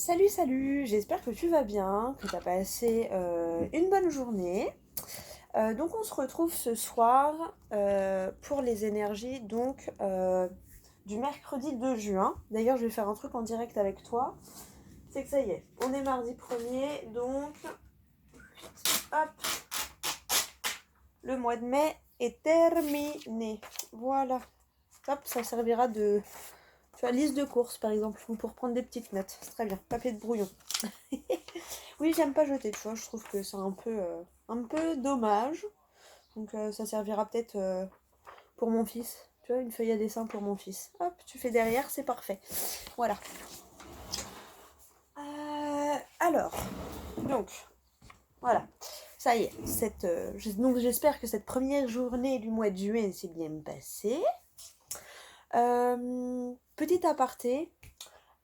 Salut, salut, j'espère que tu vas bien, que tu as passé une bonne journée. Donc on se retrouve ce soir pour les énergies du mercredi 2 juin. D'ailleurs je vais faire un truc en direct avec toi. C'est que ça y est, on est mardi 1er, donc hop, le mois de mai est terminé. Voilà, hop, ça servira de, tu vois, liste de courses par exemple, ou pour prendre des petites notes. C'est très bien, papier de brouillon. Oui, j'aime pas jeter, tu vois, je trouve que c'est un peu dommage. Donc ça servira peut-être pour mon fils. Tu vois, une feuille à dessin pour mon fils. Hop, tu fais derrière, c'est parfait. Voilà. Alors, donc, voilà. Ça y est. Donc j'espère que cette première journée du mois de juin s'est bien passée. Petit aparté,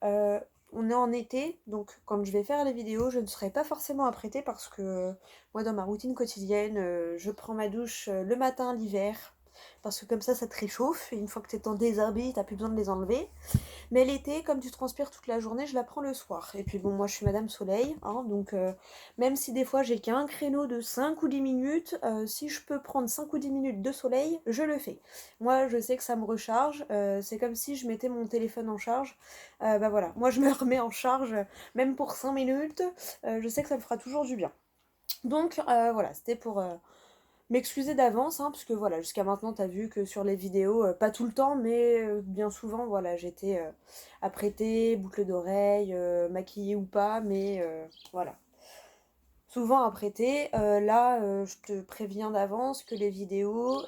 euh, on est en été, donc quand je vais faire les vidéos, je ne serai pas forcément apprêtée parce que moi, dans ma routine quotidienne, je prends ma douche le matin, l'hiver, parce que comme ça te réchauffe, et une fois que t'es en déshabillé, t'as plus besoin de les enlever. Mais l'été, comme tu transpires toute la journée, je la prends le soir. Et puis bon, moi je suis Madame Soleil, hein, donc même si des fois j'ai qu'un créneau de 5 ou 10 minutes, si je peux prendre 5 ou 10 minutes de soleil, je le fais. Moi je sais que ça me recharge, c'est comme si je mettais mon téléphone en charge. Bah voilà, moi je me remets en charge, même pour 5 minutes, je sais que ça me fera toujours du bien. Donc voilà, c'était pour m'excuser d'avance, hein, parce que voilà, jusqu'à maintenant, t'as vu que sur les vidéos, pas tout le temps, mais bien souvent, voilà, j'étais apprêtée, boucle d'oreille, maquillée ou pas, mais voilà. Souvent apprêtée. Là, je te préviens d'avance que les vidéos,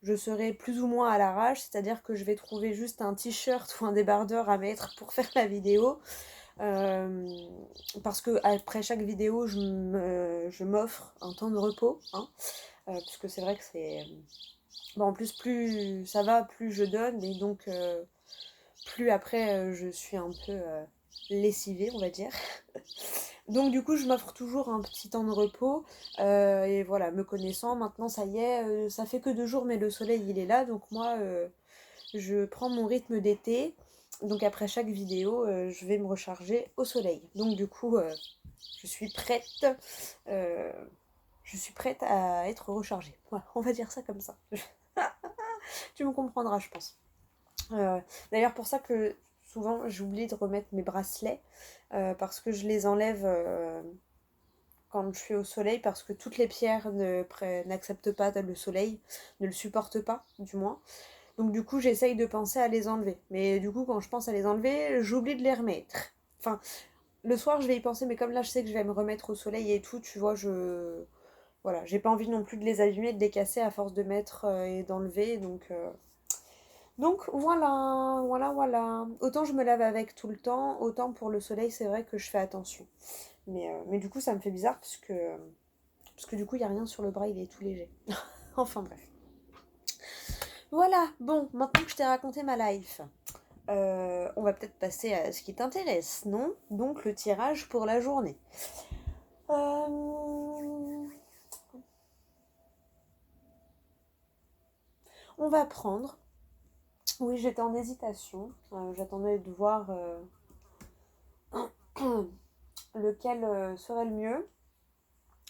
je serai plus ou moins à l'arrache, c'est-à-dire que je vais trouver juste un t-shirt ou un débardeur à mettre pour faire la vidéo. Euh, Parce que après chaque vidéo, je m'offre un temps de repos, hein, parce que c'est vrai que c'est. Bon, en plus, plus ça va, plus je donne, et donc plus après je suis un peu lessivée, on va dire. Donc du coup, je m'offre toujours un petit temps de repos, et voilà, me connaissant, maintenant ça y est, ça fait que 2 jours, mais le soleil il est là, donc moi je prends mon rythme d'été. Donc après chaque vidéo, je vais me recharger au soleil. Donc du coup, je suis prête. euh, je suis prête à être rechargée. Voilà, on va dire ça comme ça. Tu me comprendras, je pense. Euh, D'ailleurs, pour ça que souvent j'oublie de remettre mes bracelets, parce que je les enlève quand je suis au soleil, parce que toutes les pierres n'acceptent pas le soleil, ne le supportent pas, du moins. Donc du coup, j'essaye de penser à les enlever. Mais du coup, quand je pense à les enlever, j'oublie de les remettre. Enfin, le soir, je vais y penser, mais comme là, je sais que je vais me remettre au soleil et tout, tu vois, voilà, j'ai pas envie non plus de les abîmer, de les casser à force de mettre et d'enlever, donc voilà, voilà, voilà. Autant je me lave avec tout le temps, autant pour le soleil, c'est vrai que je fais attention. Mais du coup, ça me fait bizarre parce que du coup, il n'y a rien sur le bras, il est tout léger. Enfin bref. Voilà, bon, maintenant que je t'ai raconté ma life, on va peut-être passer à ce qui t'intéresse, non? Donc le tirage pour la journée. Euh, On va prendre. Oui, j'étais en hésitation. J'attendais de voir lequel serait le mieux.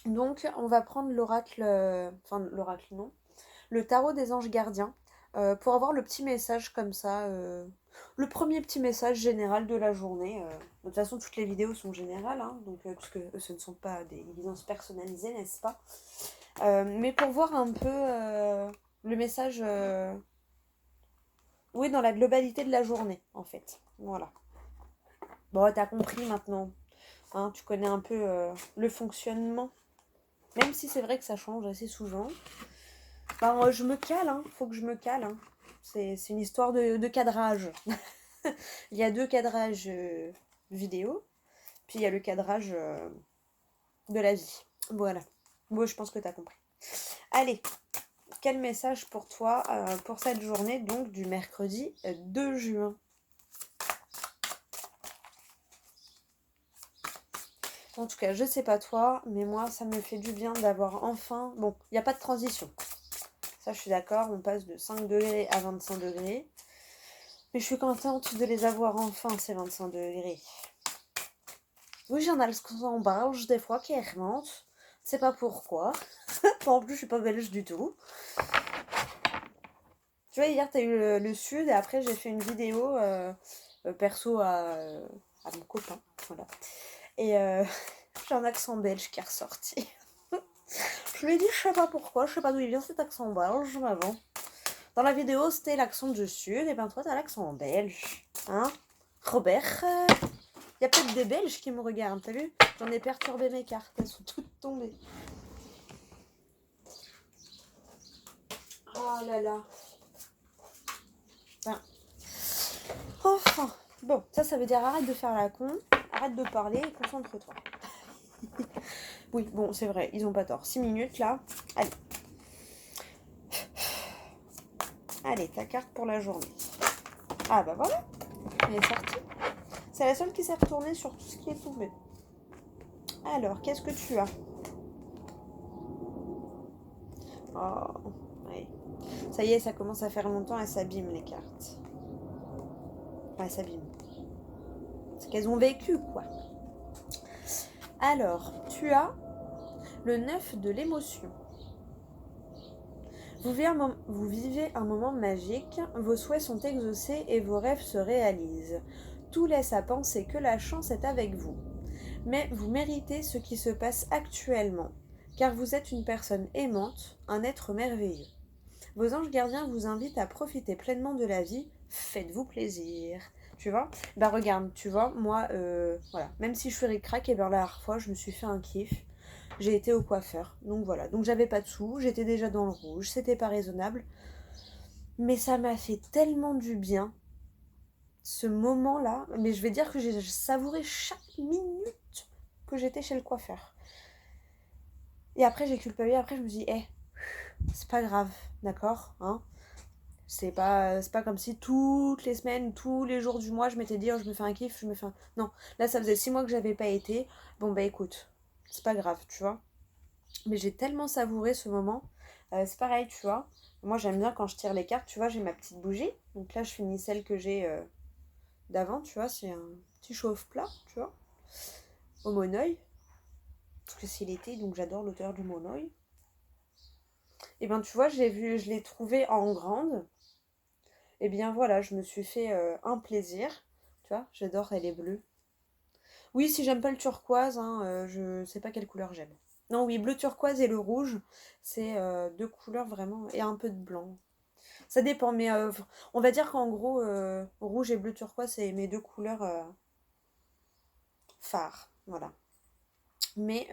Donc, on va prendre l'oracle. Enfin, l'oracle, non. Le tarot des anges gardiens. Pour avoir le petit message comme ça. Le premier petit message général de la journée. De toute façon, toutes les vidéos sont générales, hein, donc, puisque ce ne sont pas des guidances personnalisées, n'est-ce pas? Mais pour voir un peu le message. Oui, dans la globalité de la journée, en fait. Voilà. Bon, t'as compris maintenant. Hein, tu connais un peu le fonctionnement. Même si c'est vrai que ça change assez souvent. Ben, je me cale, hein. Faut que je me cale. Hein. C'est une histoire de cadrage. Il y a 2 cadrages vidéo, puis il y a le cadrage de la vie. Voilà. Moi, je pense que t'as compris. Allez, quel message pour toi pour cette journée, donc du mercredi 2 juin? En tout cas, je sais pas toi, mais moi, ça me fait du bien d'avoir enfin. Bon, il n'y a pas de transition. Ça, je suis d'accord, on passe de 5 degrés à 25 degrés. Mais je suis contente de les avoir enfin, ces 25 degrés. Oui, j'ai un accent belge des fois qui remonte. Je sais pas pourquoi. En plus, je suis pas belge du tout. Tu vois, hier, t'as eu le sud et après, j'ai fait une vidéo perso à mon copain. Voilà. Et j'ai un accent belge qui est ressorti. Je lui ai dit, je sais pas pourquoi, je sais pas d'où il vient cet accent belge, mais bon. Dans la vidéo, c'était l'accent du sud, et ben toi, t'as l'accent belge. Hein, Robert, y a peut-être des Belges qui me regardent, t'as vu? J'en ai perturbé mes cartes, elles sont toutes tombées. Oh là là. Enfin. Enfin. Bon, ça veut dire arrête de faire la con, arrête de parler et concentre-toi. Oui, bon, c'est vrai, ils ont pas tort. 6 minutes là. Allez. Allez, ta carte pour la journée. Ah bah voilà, elle est sortie. C'est la seule qui s'est retournée sur tout ce qui est tombé. Alors, qu'est-ce que tu as? Oh, oui. Ça y est, ça commence à faire longtemps, elles s'abîment les cartes. Enfin, elles s'abîment. C'est qu'elles ont vécu, quoi. Alors, tu as le 9 de l'émotion. Vous vivez un moment magique, vos souhaits sont exaucés et vos rêves se réalisent. Tout laisse à penser que la chance est avec vous. Mais vous méritez ce qui se passe actuellement, car vous êtes une personne aimante, un être merveilleux. Vos anges gardiens vous invitent à profiter pleinement de la vie, faites-vous plaisir. Tu vois? Bah regarde, tu vois, moi, voilà, même si je suis ric-rac, et bien la dernière fois, je me suis fait un kiff. J'ai été au coiffeur, donc voilà. Donc j'avais pas de sous, j'étais déjà dans le rouge, c'était pas raisonnable. Mais ça m'a fait tellement du bien, ce moment-là. Mais je vais dire que j'ai savouré chaque minute que j'étais chez le coiffeur. Et après, j'ai culpabilisé. Après, je me dis, c'est pas grave, d'accord, hein. C'est pas comme si toutes les semaines, tous les jours du mois, je m'étais dit, oh, je me fais un kiff, je me fais un... Non, là, ça faisait 6 mois que j'avais pas été. Bon, bah écoute, c'est pas grave, tu vois. Mais j'ai tellement savouré ce moment. C'est pareil, tu vois. Moi, j'aime bien quand je tire les cartes, tu vois, j'ai ma petite bougie. Donc là, je finis celle que j'ai d'avant, tu vois. C'est un petit chauffe-plat, tu vois, au monoeil. Parce que c'est l'été, donc j'adore l'odeur du monoeil. Et ben, tu vois, je l'ai trouvé en grande. Et bien voilà, je me suis fait un plaisir. Tu vois, j'adore, elle est bleue. Oui, si j'aime pas le turquoise, hein, je sais pas quelle couleur j'aime. Non, oui, bleu turquoise et le rouge, c'est deux couleurs vraiment, et un peu de blanc. Ça dépend, mais on va dire qu'en gros, rouge et bleu turquoise, c'est mes deux couleurs phares. Voilà. Mais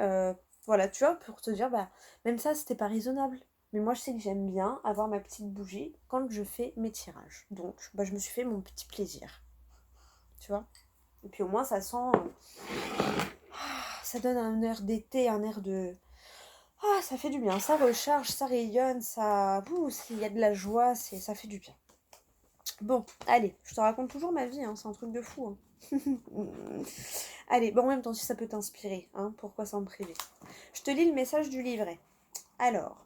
voilà, tu vois, pour te dire, bah, même ça, c'était pas raisonnable. Mais moi, je sais que j'aime bien avoir ma petite bougie quand je fais mes tirages. Donc, bah, je me suis fait mon petit plaisir. Tu vois? Et puis au moins, ça sent. Ça donne un air d'été, un air de. Ah, ça fait du bien. Ça recharge, ça rayonne, ça. Ouh, s'il y a de la joie, ça fait du bien. Bon, allez, je te raconte toujours ma vie, hein, c'est un truc de fou. Hein. Allez, bon, en même temps, si ça peut t'inspirer, hein, pourquoi s'en priver? Je te lis le message du livret. Alors,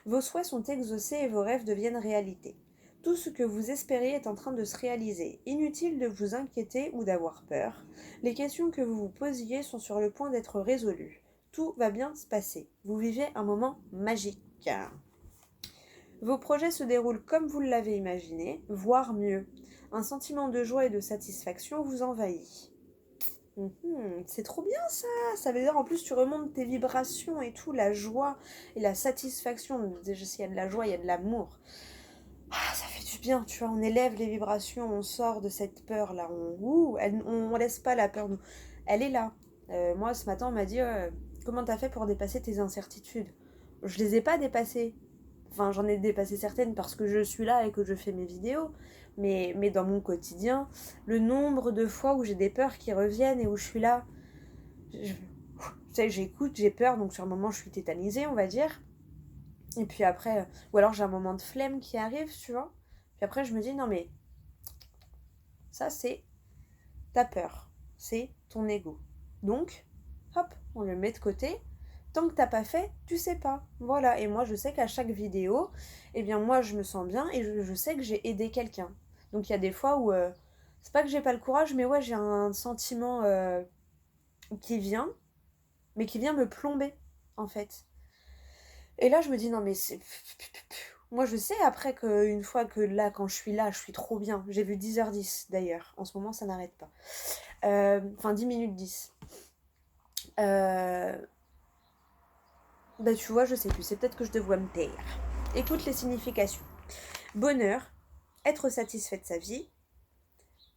vos souhaits sont exaucés et vos rêves deviennent réalité. Tout ce que vous espérez est en train de se réaliser. Inutile de vous inquiéter ou d'avoir peur. Les questions que vous vous posiez sont sur le point d'être résolues. Tout va bien se passer. Vous vivez un moment magique. Vos projets se déroulent comme vous l'avez imaginé, voire mieux. Un sentiment de joie et de satisfaction vous envahit. C'est trop bien ça. Ça veut dire en plus tu remontes tes vibrations et tout, la joie et la satisfaction. Déjà s'il y a de la joie, il y a de l'amour. Ah, ça fait du bien, tu vois, on élève les vibrations, on sort de cette peur-là. On laisse pas la peur nous. Elle est là. Moi ce matin on m'a dit comment t'as fait pour dépasser tes incertitudes? Je les ai pas dépassées. Enfin, j'en ai dépassé certaines parce que je suis là et que je fais mes vidéos. Mais dans mon quotidien, le nombre de fois où j'ai des peurs qui reviennent et où je suis là, j'écoute, j'ai peur, donc sur un moment je suis tétanisée, on va dire. Et puis après, ou alors j'ai un moment de flemme qui arrive, tu vois. Puis après je me dis, non mais ça c'est ta peur, c'est ton ego. Donc, hop, on le met de côté. Tant que t'as pas fait, tu sais pas. Voilà, et moi je sais qu'à chaque vidéo, eh bien moi je me sens bien et je sais que j'ai aidé quelqu'un. Donc il y a des fois où, c'est pas que j'ai pas le courage, mais ouais, j'ai un sentiment qui vient, mais qui vient me plomber, en fait. Et là, je me dis, non, mais c'est... Moi, je sais après qu'une fois que là, quand je suis là, je suis trop bien. J'ai vu 10h10 d'ailleurs. En ce moment, ça n'arrête pas. Enfin, 10 minutes 10. Euh, Bah, tu vois, je sais plus. C'est peut-être que je devrais me taire. Écoute les significations. Bonheur, être satisfait de sa vie,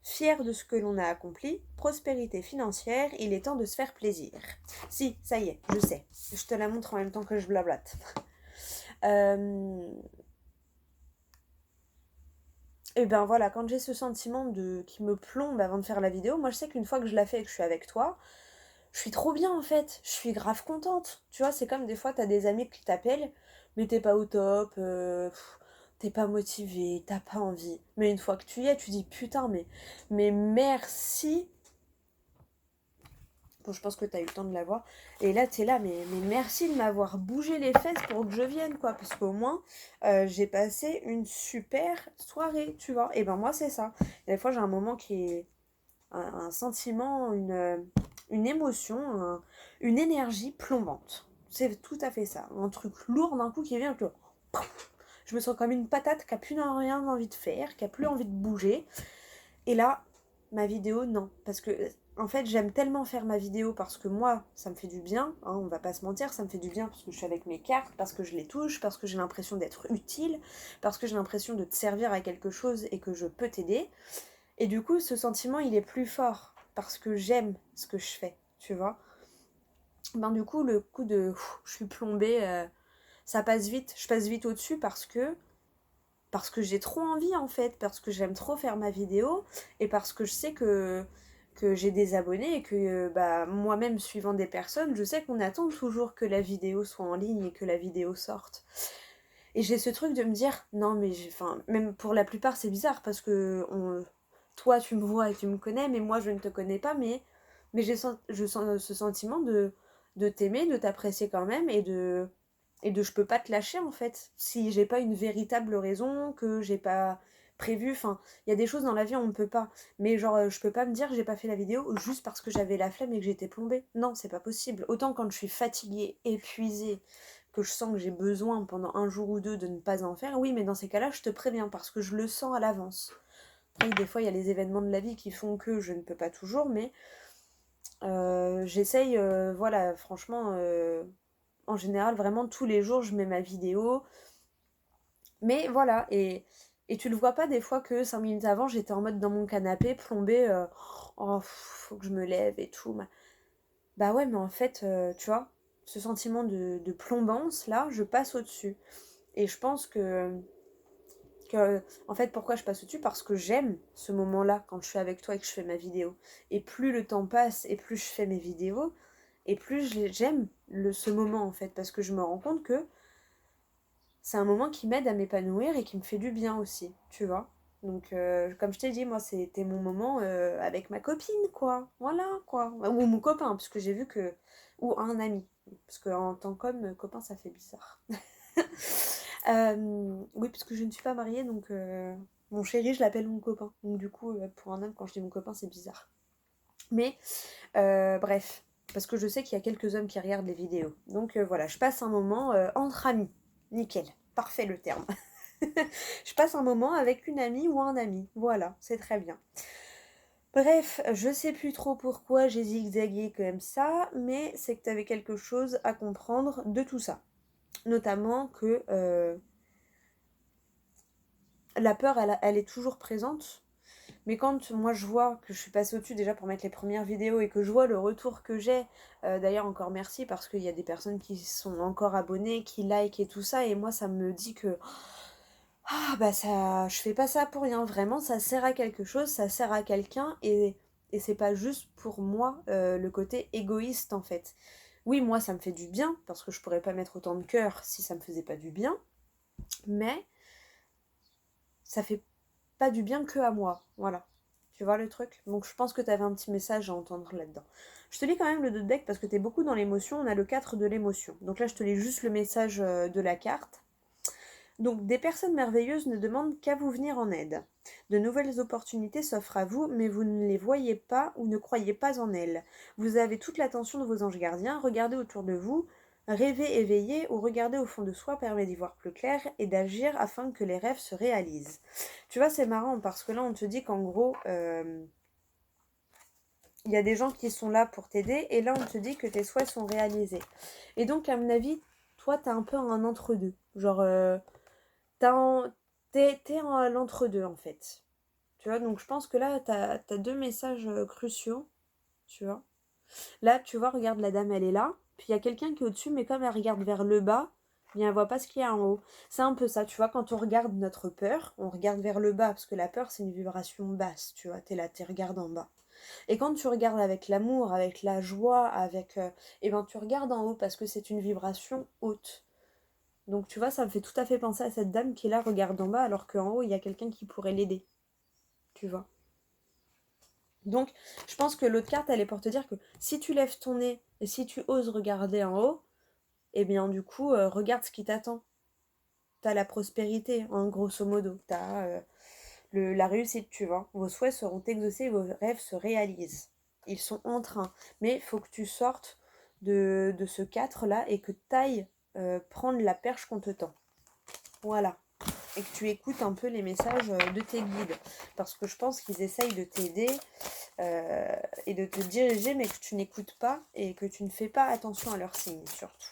fier de ce que l'on a accompli, prospérité financière, il est temps de se faire plaisir. Si, ça y est, je sais. Je te la montre en même temps que je blablate. Et ben voilà, quand j'ai ce sentiment qui me plombe avant de faire la vidéo, moi je sais qu'une fois que je la fais et que je suis avec toi, je suis trop bien en fait. Je suis grave contente. Tu vois, c'est comme des fois t'as des amis qui t'appellent, mais t'es pas au top, t'es pas motivé, t'as pas envie. Mais une fois que tu y es, tu dis putain, mais merci. Bon, je pense que t'as eu le temps de la voir. Et là, t'es là, mais merci de m'avoir bougé les fesses pour que je vienne, quoi. Parce qu'au moins, j'ai passé une super soirée, tu vois. Et ben moi, c'est ça. Et des fois, j'ai un moment qui est un sentiment, une émotion, une énergie plombante. C'est tout à fait ça. Un truc lourd d'un coup qui vient, que je me sens comme une patate qui a plus rien envie de faire, qui a plus envie de bouger. Et là, ma vidéo, non. Parce que, en fait, j'aime tellement faire ma vidéo parce que moi, ça me fait du bien. Hein, on va pas se mentir, ça me fait du bien parce que je suis avec mes cartes, parce que je les touche, parce que j'ai l'impression d'être utile, parce que j'ai l'impression de te servir à quelque chose et que je peux t'aider. Et du coup, ce sentiment, il est plus fort parce que j'aime ce que je fais, tu vois. Ben, du coup, le coup de je suis plombée, ça passe vite. Je passe vite au-dessus parce que j'ai trop envie en fait, parce que j'aime trop faire ma vidéo et parce que je sais que j'ai des abonnés et que bah, moi-même suivant des personnes, je sais qu'on attend toujours que la vidéo soit en ligne et que la vidéo sorte. Et j'ai ce truc de me dire, non mais, enfin, même pour la plupart c'est bizarre parce que toi tu me vois et tu me connais, mais moi je ne te connais pas, mais je sens ce sentiment de t'aimer, de t'apprécier quand même et de je peux pas te lâcher en fait si j'ai pas une véritable raison, que j'ai pas prévu. Enfin, il y a des choses dans la vie on ne peut pas, mais genre je peux pas me dire j'ai pas fait la vidéo juste parce que j'avais la flemme et que j'étais plombée. Non, c'est pas possible. Autant quand je suis fatiguée, épuisée, que je sens que j'ai besoin pendant un jour ou deux de ne pas en faire, oui, mais dans ces cas-là je te préviens parce que je le sens à l'avance. Après des fois il y a les événements de la vie qui font que je ne peux pas toujours, mais j'essaye, voilà, franchement, en général, vraiment tous les jours, je mets ma vidéo. Mais voilà, et tu le vois pas des fois que 5 minutes avant, j'étais en mode dans mon canapé, plombée, oh, faut que je me lève et tout. Bah ouais, mais en fait, tu vois, ce sentiment de plombance, là, je passe au-dessus. Et je pense en fait, pourquoi je passe au-dessus? Parce que j'aime ce moment-là quand je suis avec toi et que je fais ma vidéo. Et plus le temps passe et plus je fais mes vidéos, et plus j'aime ce moment en fait, parce que je me rends compte que c'est un moment qui m'aide à m'épanouir et qui me fait du bien aussi, tu vois. Donc, comme je t'ai dit, moi, c'était mon moment avec ma copine, quoi. Voilà, quoi. Ou mon copain, parce que j'ai vu que... Ou un ami. Parce qu'en tant qu'homme, copain, ça fait bizarre. Oui, parce que je ne suis pas mariée, donc mon chéri, je l'appelle mon copain. Donc du coup, pour un homme, quand je dis mon copain, c'est bizarre. Mais bref, parce que je sais qu'il y a quelques hommes qui regardent les vidéos. Donc voilà, je passe un moment entre amis. Nickel, parfait le terme. Je passe un moment avec une amie ou un ami. Voilà, c'est très bien. Bref, je sais plus trop pourquoi j'ai zigzagué comme ça, mais c'est que tu avais quelque chose à comprendre de tout ça. Notamment que la peur, elle est toujours présente. Mais quand moi je vois que je suis passée au-dessus déjà pour mettre les premières vidéos et que je vois le retour que j'ai, d'ailleurs encore merci parce qu'il y a des personnes qui sont encore abonnées, qui like et tout ça, et moi ça me dit que ah bah ça, je fais pas ça pour rien, vraiment ça sert à quelque chose, ça sert à quelqu'un et c'est pas juste pour moi le côté égoïste en fait. Oui, moi ça me fait du bien parce que je pourrais pas mettre autant de cœur si ça me faisait pas du bien, mais ça fait pas du bien que à moi, voilà. Tu vois le truc? Donc je pense que tu avais un petit message à entendre là-dedans. Je te lis quand même le dos de deck parce que tu es beaucoup dans l'émotion. On a le 4 de l'émotion. Donc là, je te lis juste le message de la carte. Donc, des personnes merveilleuses ne demandent qu'à vous venir en aide. De nouvelles opportunités s'offrent à vous, mais vous ne les voyez pas ou ne croyez pas en elles. Vous avez toute l'attention de vos anges gardiens, regardez autour de vous, rêver éveillé ou regarder au fond de soi permet d'y voir plus clair et d'agir afin que les rêves se réalisent. Tu vois, c'est marrant parce que là, on te dit qu'en gros, il y a des gens qui sont là pour t'aider et là, on te dit que tes souhaits sont réalisés. Et donc, à mon avis, toi, t'as un peu un entre-deux. Genre, T'as en- t'es à l'entre-deux en fait. Tu vois, donc je pense que là, t'as deux messages cruciaux, tu vois. Là, tu vois, regarde, la dame, elle est là. Puis il y a quelqu'un qui est au-dessus, mais comme elle regarde vers le bas, bien, elle voit pas ce qu'il y a en haut. C'est un peu ça, tu vois, quand on regarde notre peur, on regarde vers le bas, parce que la peur, c'est une vibration basse, tu vois. T'es là, tu regardes en bas. Et quand tu regardes avec l'amour, avec la joie, avec... eh ben, tu regardes en haut, parce que c'est une vibration haute. Donc tu vois, ça me fait tout à fait penser à cette dame qui là regarde en bas alors qu'en haut il y a quelqu'un qui pourrait l'aider. Tu vois. Donc je pense que l'autre carte elle est pour te dire que si tu lèves ton nez et si tu oses regarder en haut, eh bien du coup regarde ce qui t'attend. T'as la prospérité, en grosso modo. T'as la réussite, tu vois. Vos souhaits seront exaucés, vos rêves se réalisent. Ils sont en train. Mais il faut que tu sortes de ce 4 là et que tu ailles prendre la perche qu'on te tend. Voilà. Et que tu écoutes un peu les messages de tes guides. Parce que je pense qu'ils essayent de t'aider et de te diriger, mais que tu n'écoutes pas et que tu ne fais pas attention à leurs signes, surtout.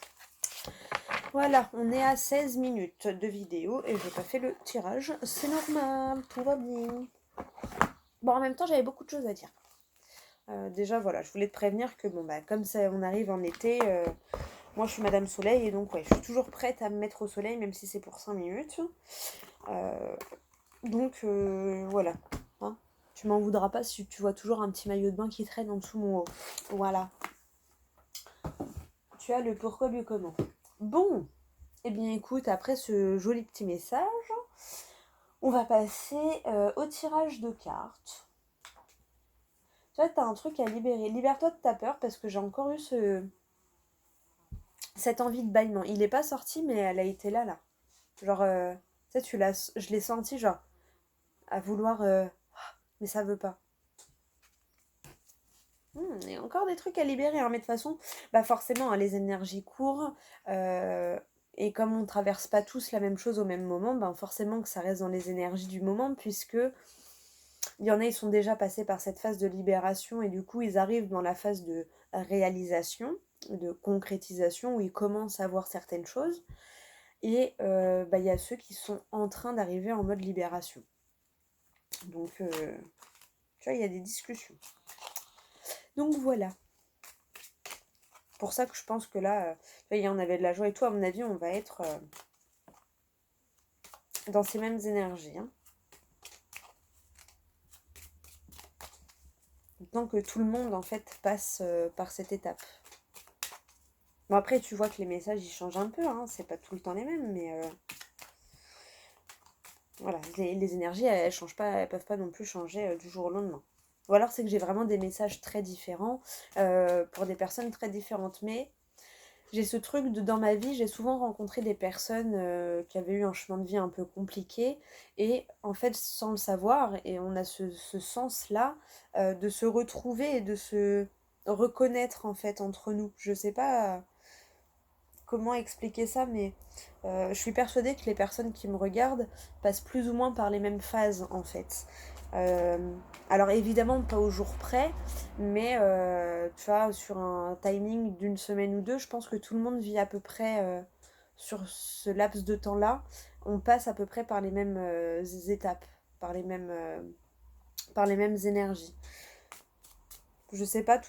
Voilà, on est à 16 minutes de vidéo et j'ai pas fait le tirage. C'est normal, tout va bien. Bon, en même temps, j'avais beaucoup de choses à dire. Déjà, voilà, je voulais te prévenir que, bon, bah, comme ça, on arrive en été, moi, je suis Madame Soleil et donc, ouais, je suis toujours prête à me mettre au soleil, même si c'est pour 5 minutes. Voilà. Hein. Tu m'en voudras pas si tu vois toujours un petit maillot de bain qui traîne en dessous mon haut. Voilà. Tu as le pourquoi du comment. Bon. Eh bien écoute, après ce joli petit message, on va passer au tirage de cartes. Tu vois, t'as un truc à libérer. Libère-toi de ta peur parce que j'ai encore eu cette envie de bâillement. Il est pas sorti, mais elle a été là. Genre, tu sais, je l'ai senti, genre, à vouloir... mais ça veut pas. Il y a encore des trucs à libérer, hein, mais de toute façon, bah forcément, hein, les énergies courent. euh, et comme on ne traverse pas tous la même chose au même moment, ben forcément que ça reste dans les énergies du moment, puisque il y en a, ils sont déjà passés par cette phase de libération, et du coup, ils arrivent dans la phase de réalisation, de concrétisation, où ils commencent à voir certaines choses. Et bah, il y a ceux qui sont en train d'arriver en mode libération. Donc, tu vois, il y a des discussions. Donc voilà. Pour ça que je pense que là, il y en avait de la joie et tout, à mon avis, on va être dans ces mêmes énergies. Hein. Tant que tout le monde, en fait, passe par cette étape. Bon, après, tu vois que les messages, ils changent un peu, hein, c'est pas tout le temps les mêmes, mais voilà, les énergies, elles changent pas, elles peuvent pas non plus changer du jour au lendemain. Ou alors, c'est que j'ai vraiment des messages très différents pour des personnes très différentes, mais j'ai ce truc dans ma vie, j'ai souvent rencontré des personnes qui avaient eu un chemin de vie un peu compliqué et en fait sans le savoir, et on a ce sens-là de se retrouver et de se reconnaître en fait entre nous. Je sais pas comment expliquer ça, mais je suis persuadée que les personnes qui me regardent passent plus ou moins par les mêmes phases en fait. Euh, alors évidemment pas au jour près, mais tu vois, sur un timing d'une semaine ou deux, je pense que tout le monde vit à peu près sur ce laps de temps-là. On passe à peu près par les mêmes étapes, par les mêmes énergies. Je sais pas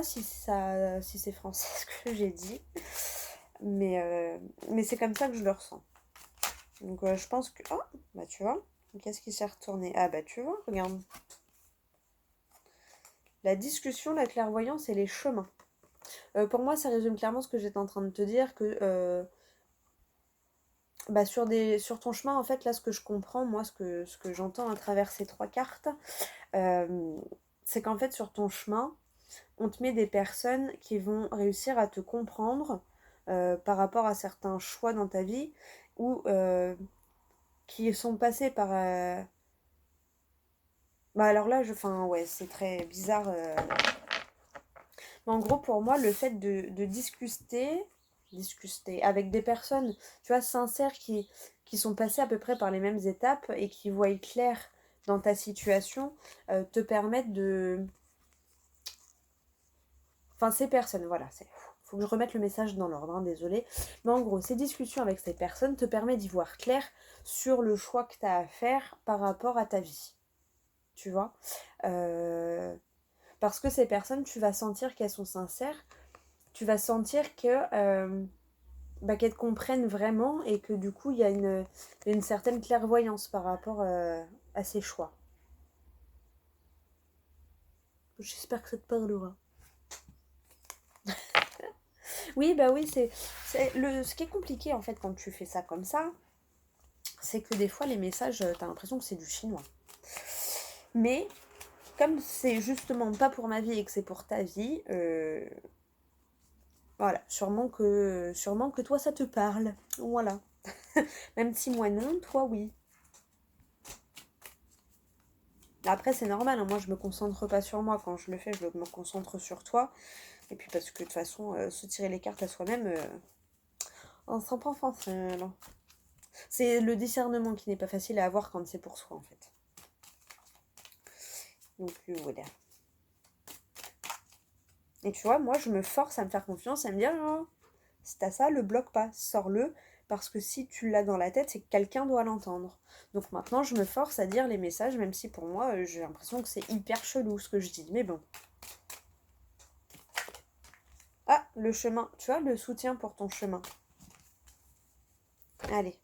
si si c'est français ce que j'ai dit, mais, euh, mais c'est comme ça que je le ressens. Donc je pense que... Oh, bah tu vois, qu'est-ce qui s'est retourné? Ah bah tu vois, regarde. La discussion, la clairvoyance et les chemins. Pour moi, ça résume clairement ce que j'étais en train de te dire, que bah, sur ton chemin, en fait, là, ce que je comprends, moi, ce que j'entends à travers ces trois cartes, euh, c'est qu'en fait, sur ton chemin, on te met des personnes qui vont réussir à te comprendre par rapport à certains choix dans ta vie ou qui sont passés par... Bah alors là, enfin, ouais, c'est très bizarre. Mais en gros, pour moi, le fait de discuter avec des personnes, tu vois, sincères qui sont passées à peu près par les mêmes étapes et qui voient clair dans ta situation, te permettent de... Enfin, ces personnes, voilà, faut que je remette le message dans l'ordre, hein, désolé. Mais en gros, ces discussions avec ces personnes te permettent d'y voir clair sur le choix que tu as à faire par rapport à ta vie. Tu vois, parce que ces personnes, tu vas sentir qu'elles sont sincères, tu vas sentir qu'elles te comprennent vraiment et que du coup, il y a une certaine clairvoyance par rapport à ces choix. J'espère que ça te parlera. Oui, bah oui, ce qui est compliqué en fait quand tu fais ça comme ça, c'est que des fois les messages, t'as l'impression que c'est du chinois. Mais comme c'est justement pas pour ma vie et que c'est pour ta vie, voilà, sûrement que toi ça te parle. Voilà. Même si moi non, toi oui. Après c'est normal, hein, moi je me concentre pas sur moi quand je le fais, je me concentre sur toi. Et puis parce que de toute façon, se tirer les cartes à soi-même, on s'en prend facile. C'est le discernement qui n'est pas facile à avoir quand c'est pour soi en fait. Donc voilà. Et tu vois, moi je me force à me faire confiance, à me dire oh, si t'as ça, le bloque pas, sors-le, parce que si tu l'as dans la tête, c'est que quelqu'un doit l'entendre. Donc maintenant je me force à dire les messages, même si pour moi j'ai l'impression que c'est hyper chelou ce que je dis, mais bon. Ah, le chemin, tu vois, le soutien pour ton chemin. Allez.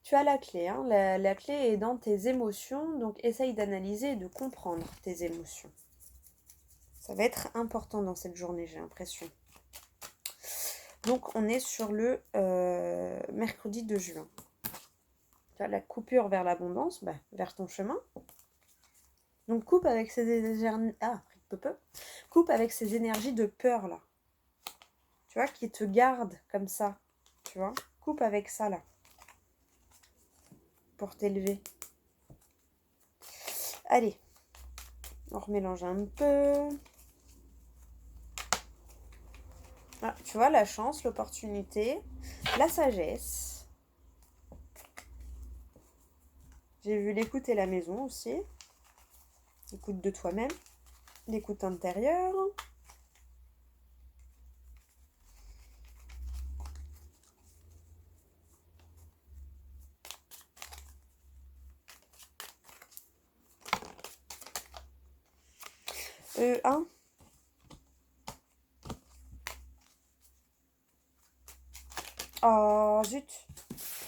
Tu as la clé, hein. La clé est dans tes émotions, donc essaye d'analyser et de comprendre tes émotions. Ça va être important dans cette journée, j'ai l'impression. Donc on est sur le mercredi 2 juin. Tu as la coupure vers l'abondance, vers ton chemin. Donc coupe avec ces énergies... coupe avec ces énergies de peur là. Tu vois, qui te gardent comme ça. Tu vois, coupe avec ça là. Pour t'élever. Allez, on remélange un peu. Ah, tu vois, la chance, l'opportunité, la sagesse. J'ai vu l'écoute et la maison aussi. L'écoute de toi-même, l'écoute intérieure. Un. Oh, zut.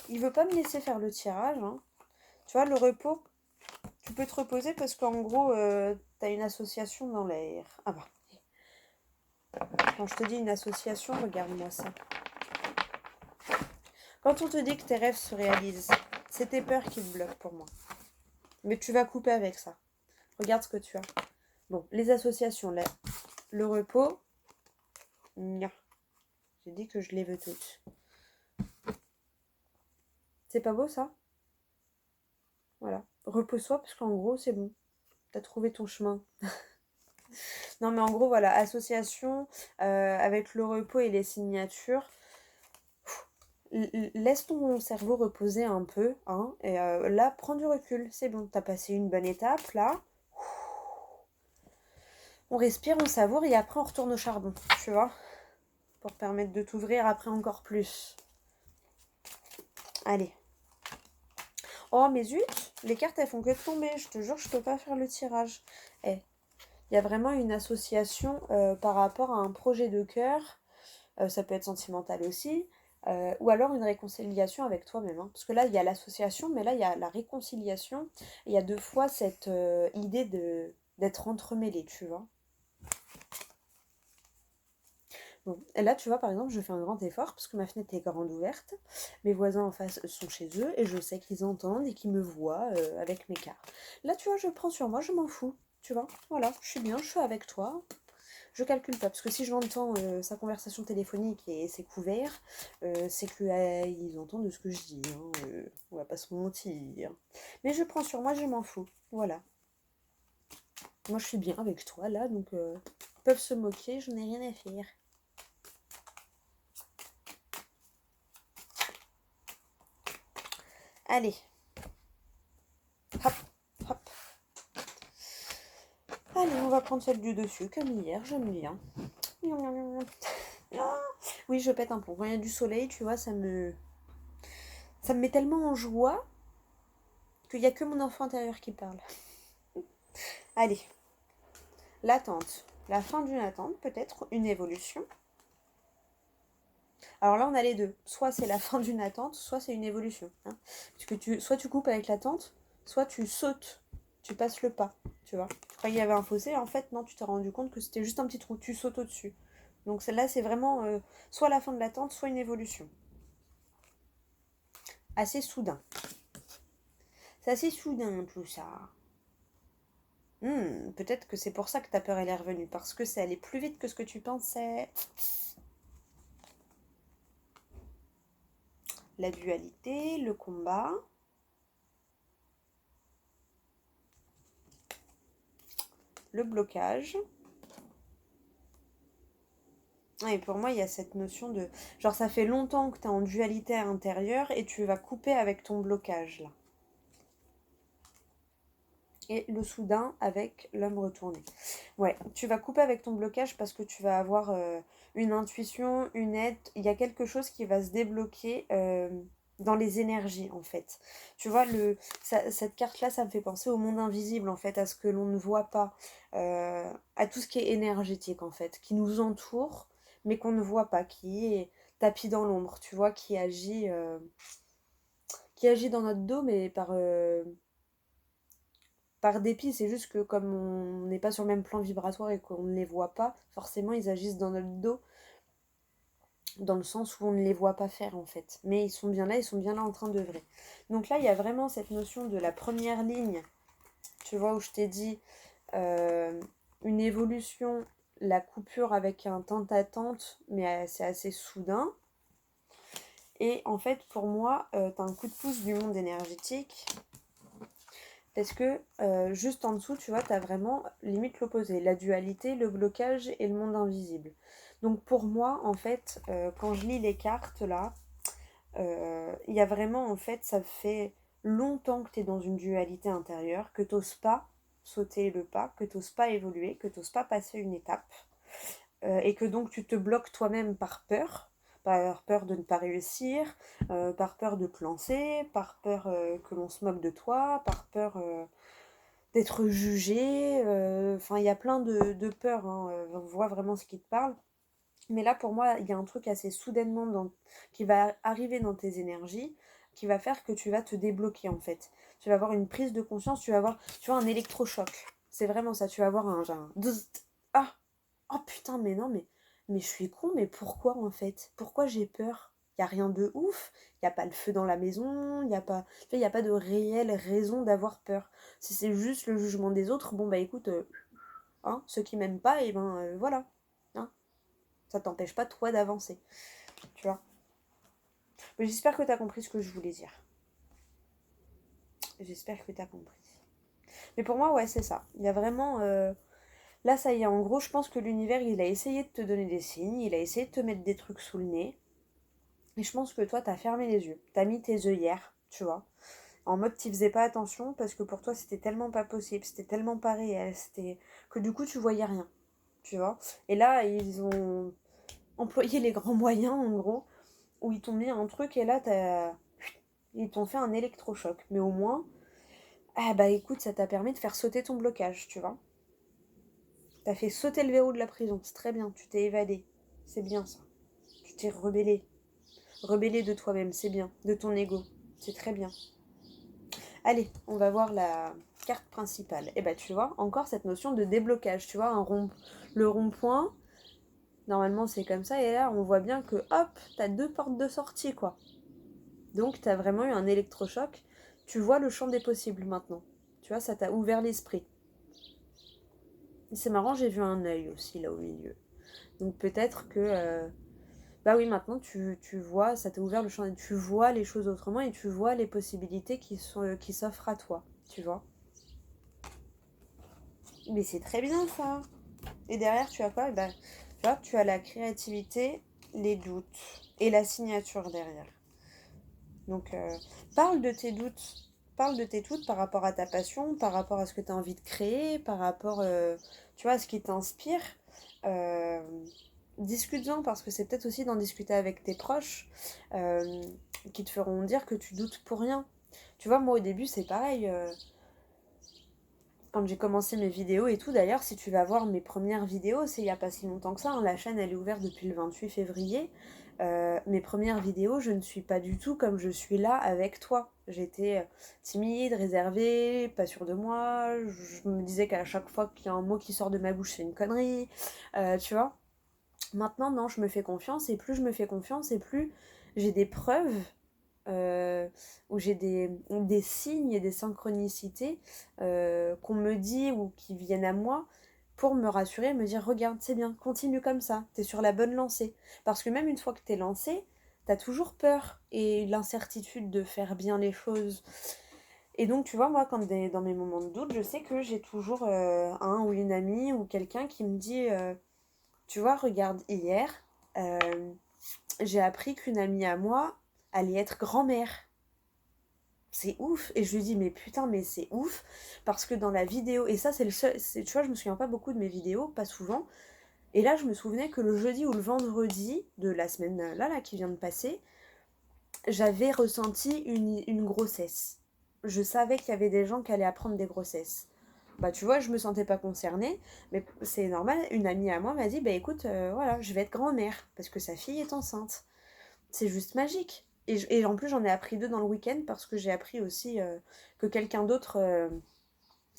Il veut pas me laisser faire le tirage. Hein. Tu vois, le repos, tu peux te reposer parce qu'en gros, t'as une association dans l'air. Ah bah. Quand je te dis une association, regarde-moi ça. Quand on te dit que tes rêves se réalisent, c'est tes peurs qui te bloquent pour moi. Mais tu vas couper avec ça. Regarde ce que tu as. Bon, les associations, le repos, nia. J'ai dit que je les veux toutes. C'est pas beau ça? Voilà. Repose-toi parce qu'en gros, c'est bon. T'as trouvé ton chemin. Non, mais en gros, voilà. Association avec le repos et les signatures. Laisse ton cerveau reposer un peu. Hein, et là, prends du recul. C'est bon. T'as passé une bonne étape. Là, on respire, on savoure et après, on retourne au charbon. Tu vois? Pour permettre de t'ouvrir après encore plus. Allez. Oh, mais zut, les cartes, elles font que tomber. Je te jure, je peux pas faire le tirage. Il y a vraiment une association par rapport à un projet de cœur. Ça peut être sentimental aussi. Ou alors une réconciliation avec toi-même. Hein. Parce que là, il y a l'association, mais là, il y a la réconciliation. Il y a deux fois cette idée d'être entremêlé, tu vois. Bon, et là, tu vois, par exemple, je fais un grand effort parce que ma fenêtre est grande ouverte. Mes voisins en face sont chez eux et je sais qu'ils entendent et qu'ils me voient avec mes cartes. Là, tu vois, je prends sur moi, je m'en fous. Tu vois, voilà, je suis bien, je suis avec toi. Je calcule pas, parce que si j'entends sa conversation téléphonique et c'est couvert, c'est qu'ils entendent de ce que je dis, hein, on va pas se mentir. Mais je prends sur moi, je m'en fous, voilà. Moi je suis bien avec toi là, donc ils peuvent se moquer, je n'ai rien à faire. Allez. Hop, hop. Allez, on va prendre celle du dessus, comme hier, j'aime bien. Oui, je pète un plomb. Quand il y a du soleil, tu vois, ça me met tellement en joie qu'il n'y a que mon enfant intérieur qui parle. Allez, l'attente. La fin d'une attente, peut-être une évolution. Alors là, on a les deux. Soit c'est la fin d'une attente, soit c'est une évolution. Hein. Parce que soit tu coupes avec l'attente, soit tu sautes, tu passes le pas. Tu vois. Tu croyais qu'il y avait un fossé, en fait, non, tu t'es rendu compte que c'était juste un petit trou. Tu sautes au-dessus. Donc celle-là, c'est vraiment soit la fin de l'attente, soit une évolution. Assez soudain. C'est assez soudain tout ça. Peut-être que c'est pour ça que ta peur elle est revenue, parce que c'est allé plus vite que ce que tu pensais. La dualité, le combat. Le blocage. Et pour moi, il y a cette notion de... Genre, ça fait longtemps que tu es en dualité à l'intérieur et tu vas couper avec ton blocage, là. Et le soudain avec l'homme retourné. Ouais, tu vas couper avec ton blocage parce que tu vas avoir une intuition, une aide. Il y a quelque chose qui va se débloquer dans les énergies, en fait. Tu vois, cette carte-là, ça me fait penser au monde invisible, en fait, à ce que l'on ne voit pas, à tout ce qui est énergétique, en fait, qui nous entoure, mais qu'on ne voit pas, qui est tapis dans l'ombre, tu vois, qui agit dans notre dos, mais par dépit, c'est juste que comme on n'est pas sur le même plan vibratoire et qu'on ne les voit pas, forcément ils agissent dans notre dos, dans le sens où on ne les voit pas faire en fait. Mais ils sont bien là en train d'œuvrer. Donc là, il y a vraiment cette notion de la première ligne, tu vois, où je t'ai dit une évolution, la coupure avec un temps d'attente, mais c'est assez soudain. Et en fait, pour moi, t'as un coup de pouce du monde énergétique. Parce que juste en dessous, tu vois, tu as vraiment limite l'opposé, la dualité, le blocage et le monde invisible. Donc pour moi, en fait, quand je lis les cartes là, il y a vraiment, en fait, ça fait longtemps que tu es dans une dualité intérieure, que tu n'oses pas sauter le pas, que tu n'oses pas évoluer, que tu n'oses pas passer une étape, et que donc tu te bloques toi-même par peur de ne pas réussir, par peur de te lancer, par peur que l'on se moque de toi, par peur d'être jugé. Enfin, il y a plein de peurs. Hein, on voit vraiment ce qui te parle. Mais là, pour moi, il y a un truc assez soudainement qui va arriver dans tes énergies, qui va faire que tu vas te débloquer en fait. Tu vas avoir une prise de conscience, tu vas avoir, tu vois, un électrochoc. C'est vraiment ça. Tu vas avoir un genre, ah, oh putain, mais non, mais je suis con, mais pourquoi en fait? Pourquoi j'ai peur? Il n'y a rien de ouf, il n'y a pas le feu dans la maison, il n'y a pas, tu vois, y a pas de réelle raison d'avoir peur. Si c'est juste le jugement des autres, bon bah écoute, hein, ceux qui m'aiment pas, et ben voilà. Hein, ça t'empêche pas toi d'avancer. Tu vois. Mais j'espère que tu as compris ce que je voulais dire. J'espère que tu as compris. Mais pour moi, ouais, c'est ça. Il y a vraiment. Là, ça y est, en gros, je pense que l'univers, il a essayé de te donner des signes, il a essayé de te mettre des trucs sous le nez. Et je pense que toi, t'as fermé les yeux. T'as mis tes œillères, tu vois. En mode, tu faisais pas attention parce que pour toi, c'était tellement pas possible, c'était tellement pas réel, c'était que du coup, tu voyais rien, tu vois. Et là, ils ont employé les grands moyens, en gros, où ils t'ont mis un truc et là, ils t'ont fait un électrochoc. Mais au moins, ah bah écoute, ça t'a permis de faire sauter ton blocage, tu vois. T'as fait sauter le verrou de la prison, c'est très bien, tu t'es évadé. C'est bien ça. Tu t'es rebellé. Rebellé de toi-même, c'est bien. De ton ego, c'est très bien. Allez, on va voir la carte principale. Et bah tu vois, encore cette notion de déblocage, tu vois, le rond-point, normalement c'est comme ça, et là on voit bien que hop, t'as deux portes de sortie quoi. Donc t'as vraiment eu un électrochoc, tu vois le champ des possibles maintenant. Tu vois, ça t'a ouvert l'esprit. C'est marrant, j'ai vu un œil aussi là au milieu. Donc peut-être que bah oui, maintenant tu vois, ça t'a ouvert le champ, tu vois les choses autrement et tu vois les possibilités qui s'offrent à toi, tu vois. Mais c'est très bien ça. Et derrière, tu as quoi? Eh ben, tu vois, tu as la créativité, les doutes et la signature derrière. Donc, parle de tes doutes. Parle de tes doutes par rapport à ta passion, par rapport à ce que tu as envie de créer, par rapport, tu vois, à ce qui t'inspire. Euh, Discute-en parce que c'est peut-être aussi d'en discuter avec tes proches euh, qui te feront dire que tu doutes pour rien. Tu vois, moi au début, c'est pareil. Quand j'ai commencé mes vidéos et tout, d'ailleurs, si tu vas voir mes premières vidéos, c'est il n'y a pas si longtemps que ça, hein, la chaîne elle est ouverte depuis le 28 février. Mes premières vidéos, je ne suis pas du tout comme je suis là avec toi. J'étais timide, réservée, pas sûre de moi. Je me disais qu'à chaque fois qu'il y a un mot qui sort de ma bouche, c'est une connerie. Tu vois. Maintenant, non, je me fais confiance et plus je me fais confiance et plus j'ai des preuves euh, où j'ai des signes et des synchronicités qu'on me dit ou qui viennent à moi pour me rassurer, me dire regarde, c'est bien, continue comme ça, t'es sur la bonne lancée. Parce que même une fois que t'es lancé, t'as toujours peur et l'incertitude de faire bien les choses. Et donc, tu vois, moi, dans mes moments de doute, je sais que j'ai toujours un ou une amie ou quelqu'un qui me dit tu vois, regarde, hier, euh, j'ai appris qu'une amie à moi allait être grand-mère. C'est ouf. Et je lui dis, mais putain, mais c'est ouf. Parce que dans la vidéo, et ça, c'est le seul. Tu vois, je me souviens pas beaucoup de mes vidéos, pas souvent. Et là, je me souvenais que le jeudi ou le vendredi de la semaine là qui vient de passer, j'avais ressenti une grossesse. Je savais qu'il y avait des gens qui allaient apprendre des grossesses. Bah tu vois, je me sentais pas concernée, mais c'est normal, une amie à moi m'a dit, bah écoute, voilà, je vais être grand-mère, parce que sa fille est enceinte. C'est juste magique. Et en plus, j'en ai appris deux dans le week-end, parce que j'ai appris aussi que quelqu'un d'autre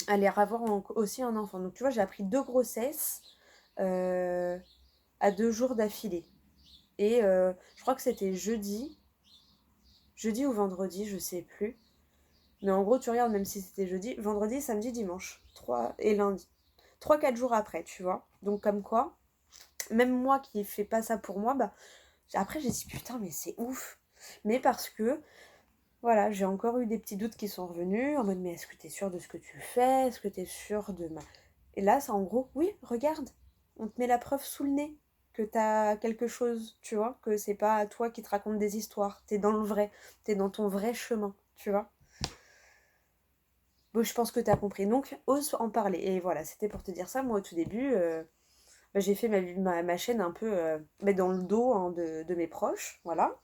allait avoir aussi un enfant. Donc tu vois, j'ai appris deux grossesses euh, à 2 jours d'affilée. Et je crois que c'était jeudi ou vendredi, je sais plus. Mais en gros, tu regardes, même si c'était jeudi, vendredi, samedi, dimanche. 3 et lundi. 3 4 jours après, tu vois. Donc comme quoi, même moi qui fais pas ça pour moi, bah après j'ai dit putain mais c'est ouf. Mais parce que voilà, j'ai encore eu des petits doutes qui sont revenus en mode mais est-ce que t'es sûr de ce que tu fais? Est-ce que t'es sûr de ma... Et là c'est en gros, oui, regarde, on te met la preuve sous le nez que t'as quelque chose, tu vois, que c'est pas toi qui te raconte des histoires, t'es dans le vrai, t'es dans ton vrai chemin, tu vois. Bon, je pense que t'as compris. Donc, ose en parler. Et voilà, c'était pour te dire ça. Moi, au tout début, bah, j'ai fait ma chaîne un peu mais dans le dos hein, de mes proches, voilà.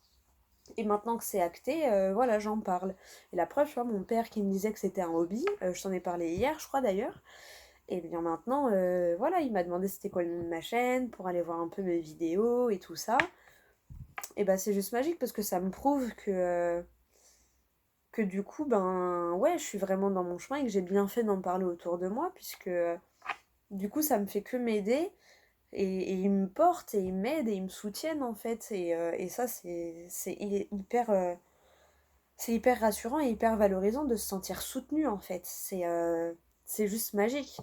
Et maintenant que c'est acté, voilà, j'en parle. Et la preuve, tu vois, mon père qui me disait que c'était un hobby, je t'en ai parlé hier, je crois d'ailleurs. Et bien maintenant, voilà, il m'a demandé c'était quoi le nom de ma chaîne pour aller voir un peu mes vidéos et tout ça. Et bah c'est juste magique parce que ça me prouve que du coup, ben ouais, je suis vraiment dans mon chemin et que j'ai bien fait d'en parler autour de moi puisque du coup, ça me fait que m'aider. Et ils me portent et ils m'aident et ils me soutiennent en fait. Et ça, c'est hyper rassurant et hyper valorisant de se sentir soutenu en fait. C'est juste magique.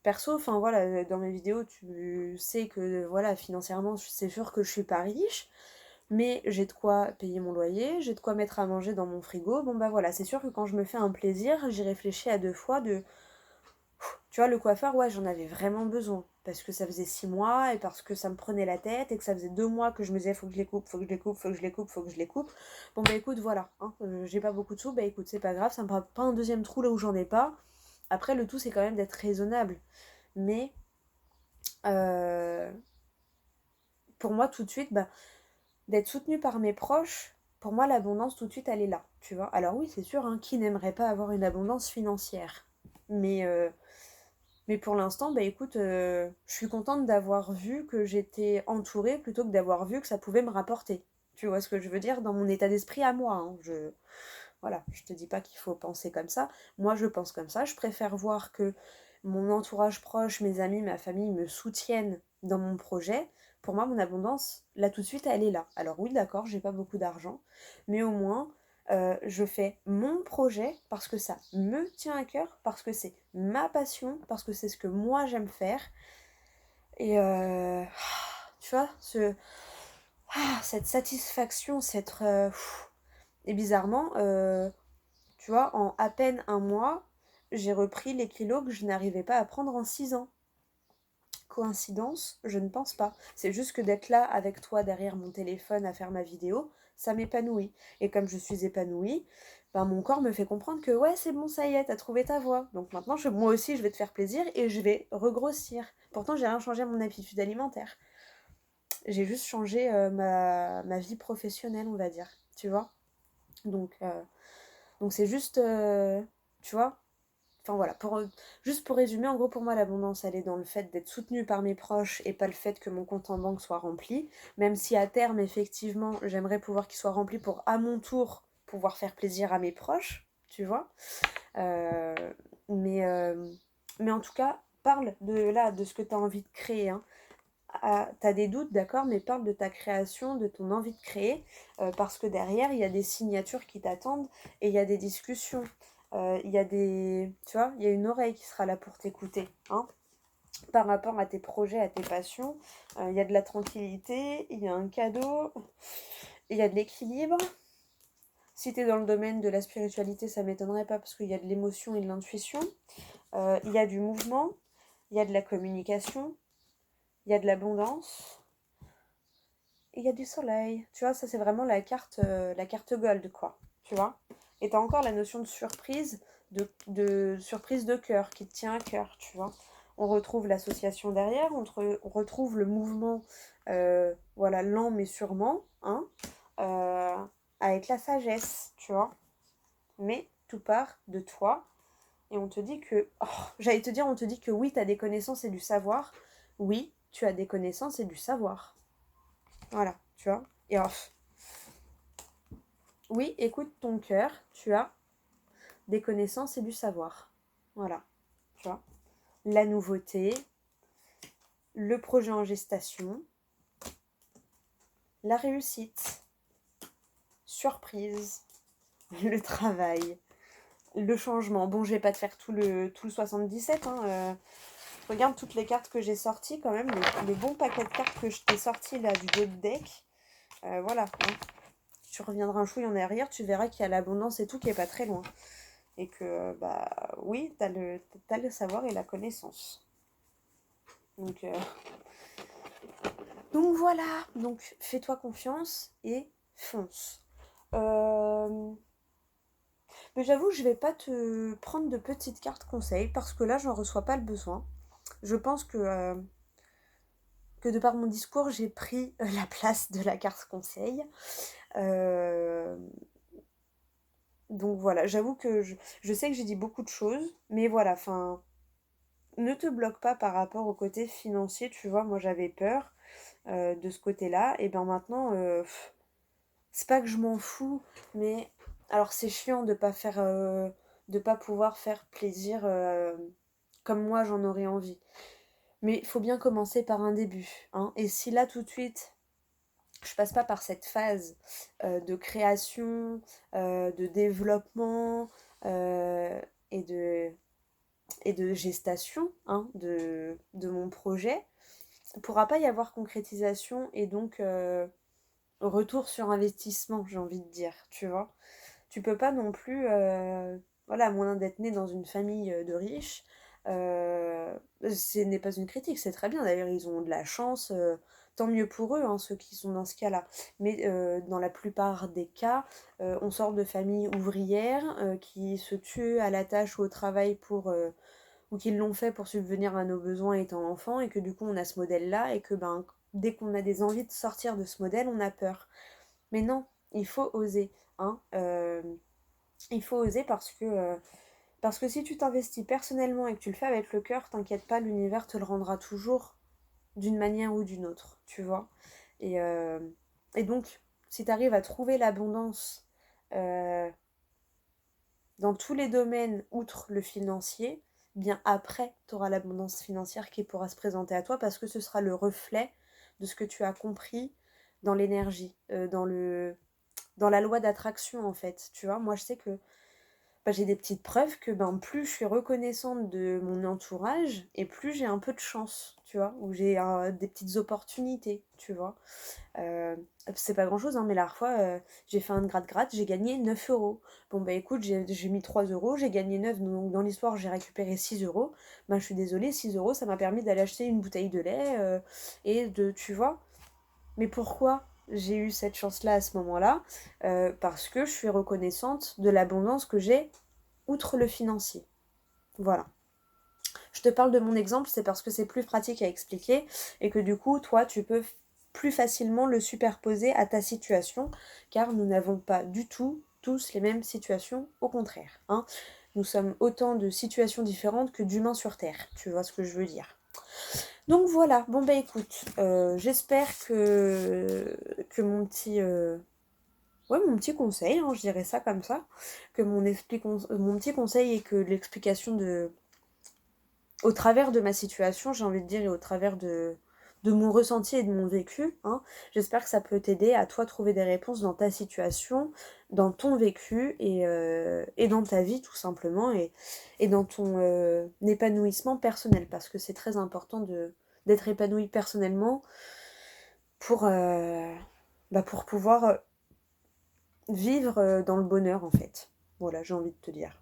Perso, enfin voilà, dans mes vidéos, tu sais que voilà, financièrement, c'est sûr que je suis pas riche, mais j'ai de quoi payer mon loyer, j'ai de quoi mettre à manger dans mon frigo. Bon bah voilà, c'est sûr que quand je me fais un plaisir, j'y réfléchis à 2 fois de tu vois, le coiffeur, ouais, j'en avais vraiment besoin. Parce que ça faisait 6 mois et parce que ça me prenait la tête et que ça faisait 2 mois que je me disais faut que je les coupe, faut que je les coupe, faut que je les coupe, faut que je les coupe. Bon, bah écoute, voilà. Hein, j'ai pas beaucoup de sous, bah écoute, c'est pas grave, ça me fera pas un deuxième trou là où j'en ai pas. Après, le tout, c'est quand même d'être raisonnable. Mais euh, pour moi, tout de suite, bah, d'être soutenu par mes proches, pour moi, l'abondance, tout de suite, elle est là. Tu vois. Alors oui, c'est sûr, hein, qui n'aimerait pas avoir une abondance financière? Mais. Mais pour l'instant, bah écoute, je suis contente d'avoir vu que j'étais entourée plutôt que d'avoir vu que ça pouvait me rapporter. Tu vois ce que je veux dire? Dans mon état d'esprit à moi, hein. Voilà, je te dis pas qu'il faut penser comme ça. Moi, je pense comme ça. Je préfère voir que mon entourage proche, mes amis, ma famille me soutiennent dans mon projet. Pour moi, mon abondance, là tout de suite, elle est là. Alors oui, d'accord, j'ai pas beaucoup d'argent, mais au moins, je fais mon projet parce que ça me tient à cœur, parce que c'est ma passion, parce que c'est ce que moi j'aime faire. Et tu vois, cette satisfaction, et bizarrement, tu vois, en à peine un mois, j'ai repris les kilos que je n'arrivais pas à prendre en 6 ans. Coïncidence? Je ne pense pas. C'est juste que d'être là avec toi derrière mon téléphone à faire ma vidéo, ça m'épanouit. Et comme je suis épanouie, ben mon corps me fait comprendre que ouais, c'est bon, ça y est, t'as trouvé ta voie. Donc maintenant, moi aussi, je vais te faire plaisir et je vais regrossir. Pourtant, j'ai rien changé à mon habitude alimentaire. J'ai juste changé ma vie professionnelle, on va dire. Tu vois? Donc, euh, donc c'est juste, tu vois, enfin voilà, juste pour résumer, en gros pour moi l'abondance elle est dans le fait d'être soutenue par mes proches et pas le fait que mon compte en banque soit rempli, même si à terme effectivement j'aimerais pouvoir qu'il soit rempli pour à mon tour pouvoir faire plaisir à mes proches, tu vois. Euh, mais, euh, mais en tout cas, parle de ce que tu as envie de créer, hein. Ah, t'as des doutes, d'accord, mais parle de ta création, de ton envie de créer, parce que derrière, il y a des signatures qui t'attendent et il y a des discussions. Il y a des... Tu vois, il y a une oreille qui sera là pour t'écouter, hein, par rapport à tes projets, à tes passions. Il y a de la tranquillité, il y a un cadeau, il y a de l'équilibre. Si t'es dans le domaine de la spiritualité, ça m'étonnerait pas parce qu'il y a de l'émotion et de l'intuition. Il y a du mouvement, il y a de la communication, il y a de l'abondance. Et il y a du soleil. Tu vois, ça c'est vraiment la carte gold, quoi. Tu vois. Et t'as encore la notion de surprise, de surprise de cœur, qui te tient à cœur, tu vois. On retrouve l'association derrière, on retrouve le mouvement, voilà, lent mais sûrement, hein, euh, avec la sagesse, tu vois. Mais tout part de toi, et on te dit que, oh, j'allais te dire, on te dit que oui, t'as des connaissances et du savoir. Oui, tu as des connaissances et du savoir. Voilà, tu vois. Et off. Oui, écoute ton cœur, tu as des connaissances et du savoir. Voilà, tu vois. La nouveauté, le projet en gestation, la réussite, surprise, le travail, le changement. Bon, je vais pas te faire tout le 77, hein. Regarde toutes les cartes que j'ai sorties quand même, le bon paquet de cartes que je t'ai sorti là du dos de deck. Voilà, hein. Tu reviendras un chouille en arrière, tu verras qu'il y a l'abondance et tout qui est pas très loin. Et que, bah oui, t'as le savoir et la connaissance. Donc, donc voilà, donc fais-toi confiance et fonce. Euh, Mais j'avoue, je vais pas te prendre de petites cartes conseils parce que là, j'en reçois pas le besoin. Je pense que de par mon discours, j'ai pris la place de la carte conseil. Euh, Donc voilà, j'avoue que je sais que j'ai dit beaucoup de choses, mais voilà, enfin, ne te bloque pas par rapport au côté financier, tu vois, moi j'avais peur de ce côté-là, et bien maintenant, c'est pas que je m'en fous, mais alors c'est chiant de pas pouvoir faire plaisir comme moi j'en aurais envie. Mais il faut bien commencer par un début, hein. Et si là tout de suite, je passe pas par cette phase de création, de développement euh, et de et de gestation, hein, de mon projet, il ne pourra pas y avoir concrétisation et donc retour sur investissement, j'ai envie de dire, tu vois. Tu peux pas non plus, voilà, à moins d'être né dans une famille de riches, ce n'est pas une critique, c'est très bien, d'ailleurs ils ont de la chance, tant mieux pour eux, hein, ceux qui sont dans ce cas-là. Mais dans la plupart des cas, on sort de familles ouvrières qui se tuent à la tâche ou au travail ou qui l'ont fait pour subvenir à nos besoins étant enfant, et que du coup on a ce modèle-là, et que ben, dès qu'on a des envies de sortir de ce modèle, on a peur. Mais non, il faut oser, hein. Il faut oser parce que si tu t'investis personnellement et que tu le fais avec le cœur, t'inquiète pas, l'univers te le rendra toujours d'une manière ou d'une autre, tu vois. Et, euh, et donc, si tu arrives à trouver l'abondance euh, dans tous les domaines, outre le financier, bien après, tu auras l'abondance financière qui pourra se présenter à toi parce que ce sera le reflet de ce que tu as compris dans l'énergie, dans le dans la loi d'attraction en fait, tu vois. Moi je sais que bah, j'ai des petites preuves que ben, plus je suis reconnaissante de mon entourage et plus j'ai un peu de chance, tu vois, ou j'ai des petites opportunités, tu vois. C'est pas grand chose, hein, mais la dernière fois, j'ai fait un gratte-gratte, j'ai gagné 9 euros. Bon, bah écoute, j'ai mis 3 euros, j'ai gagné 9, donc dans l'histoire, j'ai récupéré 6 euros. Ben, je suis désolée, 6 euros, ça m'a permis d'aller acheter une bouteille de lait et de, tu vois. Mais pourquoi j'ai eu cette chance-là à ce moment-là? Parce que je suis reconnaissante de l'abondance que j'ai outre le financier. Voilà. Je te parle de mon exemple, c'est parce que c'est plus pratique à expliquer et que du coup, toi, tu peux plus facilement le superposer à ta situation, car nous n'avons pas du tout tous les mêmes situations, au contraire. Hein. Nous sommes autant de situations différentes que d'humains sur Terre, tu vois ce que je veux dire. Donc voilà, bon bah écoute, j'espère que mon petit... Ouais, mon petit conseil, hein, je dirais ça comme ça, que mon petit conseil et que l'explication de, au travers de ma situation, j'ai envie de dire, et au travers de mon ressenti et de mon vécu, hein, j'espère que ça peut t'aider à toi trouver des réponses dans ta situation, dans ton vécu et dans ta vie tout simplement, et dans ton épanouissement personnel, parce que c'est très important d'être épanoui personnellement pour, pour pouvoir vivre dans le bonheur en fait. Voilà, j'ai envie de te dire.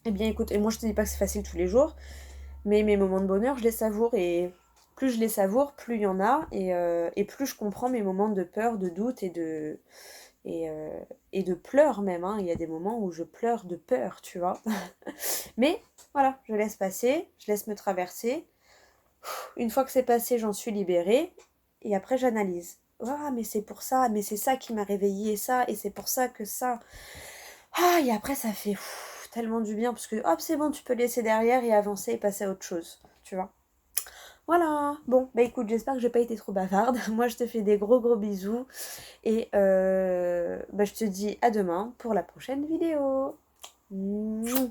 Eh bien écoute, et moi je te dis pas que c'est facile tous les jours, mais mes moments de bonheur, je les savoure et plus je les savoure, plus il y en a et plus je comprends mes moments de peur, de doute et, euh, et de pleurs même. Hein. Il y a des moments où je pleure de peur, tu vois. Mais voilà, je laisse passer, je laisse me traverser. Une fois que c'est passé, j'en suis libérée et après j'analyse. Ah, mais c'est pour ça, mais c'est ça qui m'a réveillée, ça, et c'est pour ça que ça. Ah, et après ça fait tellement du bien parce que hop, c'est bon, tu peux laisser derrière et avancer et passer à autre chose, tu vois. Voilà, bon, bah écoute, j'espère que j'ai pas été trop bavarde. Moi, je te fais des gros gros bisous et je te dis à demain pour la prochaine vidéo. Mouah.